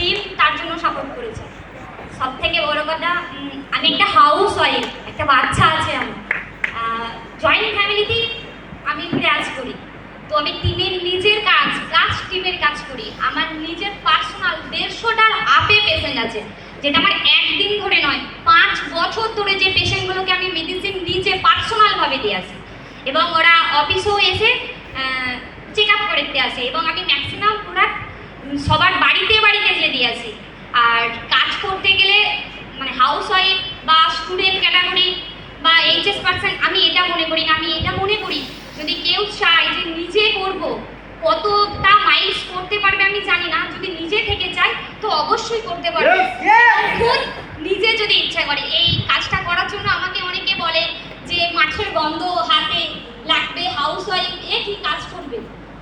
Team তার জন্য support করেছে। সব থেকে বড় কথা, আমি একটা হাউস ওয়াইফ, একটা বাচ্চা আছে আমার। জয়েন্ট ফ্যামিলিতেই আমি কাজ করি, তো আমি টিমের নিজের কাজ প্লাস টিমের কাজ করি। আমার নিজের পার্সোনাল 150টার আপে পেশেন্ট আছে, যেটা আমার একদিন ধরে নয় 5 বছর ধরে যে পেশেন্টগুলোকে আমি মেডিসিন নিজে পার্সোনালভাবে দিয়ে আসি, এবং ওরা অফিসেও এসে চেক আপ করতে আসে, এবং আমি ম্যাক্সিমাম প্রোডাক্ট সবার বাড়িতে বাড়িতে যেয়ে দিয়ে আসি। আর কাজ করতে গেলে মানে হাউস ওয়াইফ বা স্টুডেন্ট ক্যাটাগরি বা এইচএস পার্সন, আমি এটা মনে করি না। আমি এটা মনে করি যদি কেউ চায় যে নিজে করব, কতটা মাইলস করতে পারবে আমি জানি না, যদি নিজে থেকে চায় তো অবশ্যই করতে পারবে। খুব নিজে যদি ইচ্ছা করে এই কাজটা করার জন্য। আমাকে অনেকে বলে যে মাঠের গন্ধ হাতে লাগবে, হাউস ওয়াইফ এ কি কাজ করবে,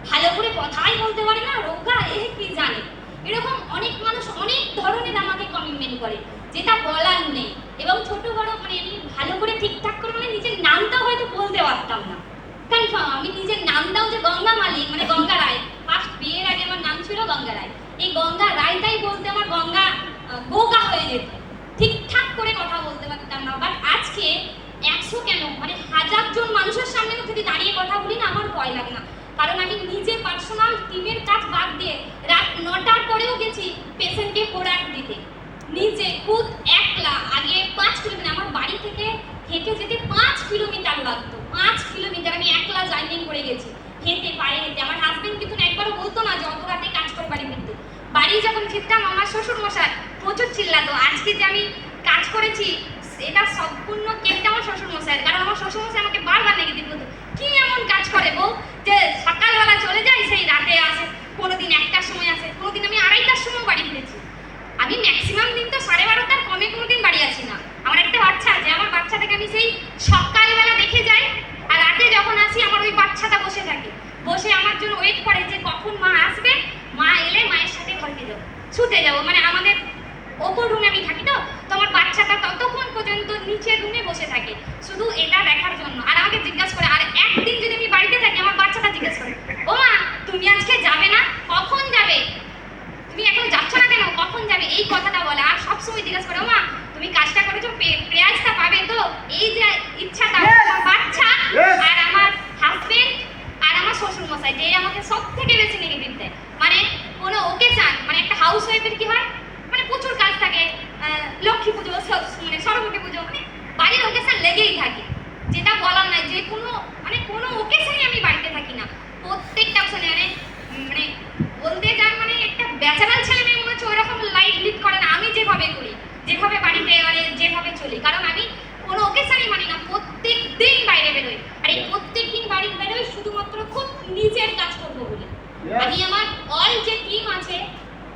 ভালো করে কথাই বলতে পারে না, রোগা এ কি জানে, এরকম অনেক মানুষ অনেক ধরনের আমাকে কমেন্ট করে, যেটা বলার নেই। এবং ছোট বড় মানে আমি ভালো করে ঠিকঠাক করে মানে নিজের নামটাও হয়তো বলতে পারতাম না, কনফার্ম। আমি নিজের নামটাও যে গঙ্গা মালিক মানে গঙ্গা রায়, ফার্স্ট বিয়ের আগে আমার নাম ছিল গঙ্গা রায়, এই গঙ্গা রায়টাই বলতে আমার গঙ্গা গোগা হয়ে যেত, ঠিকঠাক করে কথা বলতে পারতাম না। বাট আজকে 100 কেন মানে 1000 জন মানুষের সামনে যদি দাঁড়িয়ে কথা বলি না, আমার ভয় লাগে না, কারণ আমি নিজে পার্সোনাল টিমের কাজ বাদ দিয়ে রাত 9টার পরেও গেছি পেশেন্টকে প্রোডাক্ট দিতে, নিজে খুব একলা। আগে 5 কিলোমিটার আমার বাড়ি থেকে হেঁটে যেতে 5 কিলোমিটার লাগতো, 5 কিলোমিটার আমি একলা জার্নি করে গেছি, হেঁটে পায়ে হেঁটে। আমার হাজবেন্ড কিন্তু একবারও বলতো না যে অত রাতে কাজ করে বাড়ি ফিরতে। বাড়ি যখন ফিরতাম আমার শ্বশুর মশাই প্রচুর চিল্লাতো। আজকে যে আমি কাজ করেছি এটা সম্পূর্ণ কেটে আমার শ্বশুর মশাইয়ের, কারণ আমার শ্বশুর মশাই আমাকে বারবার নেগেটিভ বলতো, কি এমন কাজ করে বউ যে সকালবেলা চলে যায় সেই রাতে আসে, কোনোদিন 1টার সময় আসে, কোনোদিন আমি 2:30টার সময় বাড়ি ফিরেছি। আমি ম্যাক্সিমাম দিন তো 12:30টার কমে কোনোদিন বাড়ি আসি না। আমার একটা বাচ্চা আছে, আমার বাচ্চাটাকে আমি সেই সকালবেলা দেখে যাই, আর রাতে যখন আসি আমার ওই বাচ্চাটা বসে থাকে, বসে আমার জন্য ওয়েট করে যে কখন মা আসবে, মা এলে মায়ের সাথে ঘরে যাবো, ছুটে যাবো। মানে আমাদের ওপর রুমে আমি থাকি, তো আমার বাচ্চাটা ততক্ষণ পর্যন্ত নিচের রুমে বসে থাকে শুধু এটা দেখার জন্য। আর আমাকে জিজ্ঞাসা করে, আর একদিন যদি আমি বাড়িতে থাকি আমার বাচ্চাটা জিজ্ঞেস করে, ও মা তুমি আজকে যাবে না, কখন যাবে, তুমি এখন যাচ্ছ না কেন, কখন যাবে, এই কথাটা বলে। আর সবসময় জিজ্ঞাসা করে, ও মা তুমি কাজটা করেছো, প্রেয়াজটা পাবে তো, এই যে ইচ্ছাটা আমার বাচ্চা আর আমার হাজবেন্ড আর আমার শ্বশুর মশাই যে আমাকে সব থেকে বেশি নেগেটিভ দেয়। মানে কোনো ওকেশন মানে একটা হাউস ওয়াইফের কি হয় মানে প্রচুর কাজ থাকে, লক্ষ্মী পুজো মানে সরস্বতী পুজো মানে বাড়ির ওকেশন লেগেই থাকে, যেটা বলার নাই। যে কোনো মানে কোনো ওকেশনে আমি বাড়িতে থাকি না, প্রত্যেকটা ওকেশনে মানে বলতে যান মানে একটা ব্যাচেলার ছেলে মেয়ে মনে হচ্ছে ওইরকম লাইফ লিড করে না আমি যেভাবে করি, যেভাবে বাড়িতে মানে যেভাবে চলি। কারণ আমি কোনো ওকেশনই মানি না, প্রত্যেক দিন বাইরে বেরোই। আর এই প্রত্যেক দিন বাইরে বেরোই শুধুমাত্র খুব নিজের কাজ করবো বলে। আমি আমার অল যে টিম আছে,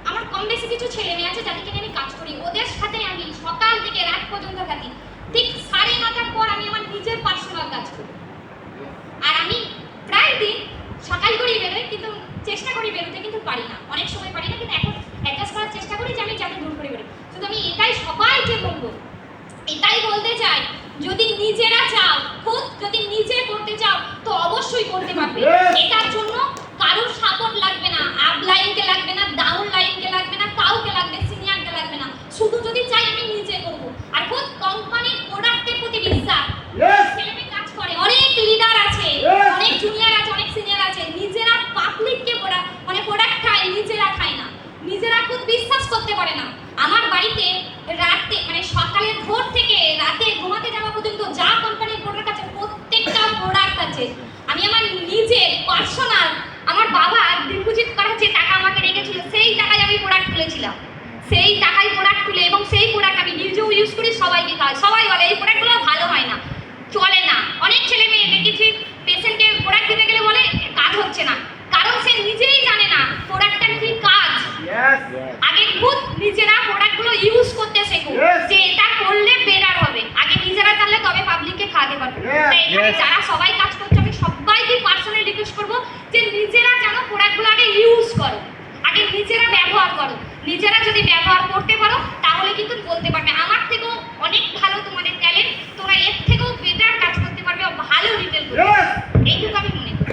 আমার কম বেশি কিছু ছেলে মেয়ে আছে যাদেরকে আমি কাজ করি, ওদের সাথে আমি সকাল থেকে রাত পর্যন্ত থাকি। ঠিক 9:30টার পর আমি আমার নিজের পার্সোনাল কাজ করি। আর আমি প্রায় দিন সকাল করেই বেরোই, কিন্তু চেষ্টা করি বেরোতে, কিন্তু পারি না, অনেক সময় পারি না, কিন্তু এখন অ্যাডজাস্ট করার চেষ্টা করি যে আমি যাতে দূর করে বেরোই। শুধু আমি এটাই সবাইকে বলবো, এটাই বলতে চাই, যদি নিজেরা চাও, খুব যদি নিজে করতে চাও তো অবশ্যই করতে পারবে। এটার জন্য কারোর সাপোর্ট লাগবে না, আপ লাইনকে লাগবে না, ডাউন লাইনকে লাগবে না, কাউকে লাগবে, সিনিয়রকে লাগবে না, শুধু যদি চাই আমি নিজে করবো। আর খুব কোম্পানির প্রোডাক্টের প্রতি বিশ্বাস, ছেলেমেয়ে কাজ করে, অনেক লিডার আছে, অনেক জুনিয়র আছে, অনেক সিনিয়র আছে, নিজেরা পাবলিককে মানে প্রোডাক্ট খায়, নিজেরা খায় না, নিজেরা খুব বিশ্বাস করতে পারে না। আমার বাড়িতে রাতে মানে সকালের ভোর থেকে রাতে ঘুমাতে যাওয়া পর্যন্ত যা কোম্পানির প্রোডাক্ট আছে প্রত্যেকটা প্রোডাক্ট আছে। আমি আমার নিজের পার্সোনাল আমার বাবা ডিপোজিট করা যে টাকা আমাকে রেখেছিল সেই টাকায় আমি প্রোডাক্ট তুলেছিলাম, সেই টাকায় প্রোডাক্ট তুলে এবং সেই প্রোডাক্ট আমি নিজেও ইউজ করি, সবাইকে খাওয়াই। সবাই বলে এই প্রোডাক্টগুলো ভালো হয় না, চলে না। অনেক ছেলে মেয়ে দেখেছি পেশেন্টকে প্রোডাক্ট দিতে গেলে বলে কাজ হচ্ছে না, কারণ সে নিজেই জানে না প্রোডাক্টটার কি কাজ। আগে খুব নিজেরা প্রোডাক্টগুলো ইউজ করতে শেখো, যে এটা করলে বেটার হবে। আগে নিজেরা জানলে তবে পাবলিককে খাওয়াতে পারবে। তাই এখানে যারা সবাই কাজ করছে আমি সবাইকে পার্সোনালি রিকোয়েস্ট করবো যে নিজেরা যেন প্রোডাক্টগুলো আগে ইউজ করো, আগে নিজেরা ব্যবহার করো। নিজেরা যদি ব্যবহার করতে পারো তাহলে কিন্তু বলতে পারবে আমার থেকেও অনেক ভালো তোমাদের ট্যালেন্ট, তোমরা এর থেকেও বেটার কাজ করতে পারবে, ভালো রিটেল করবে। এইটুকু আমি মনে করি।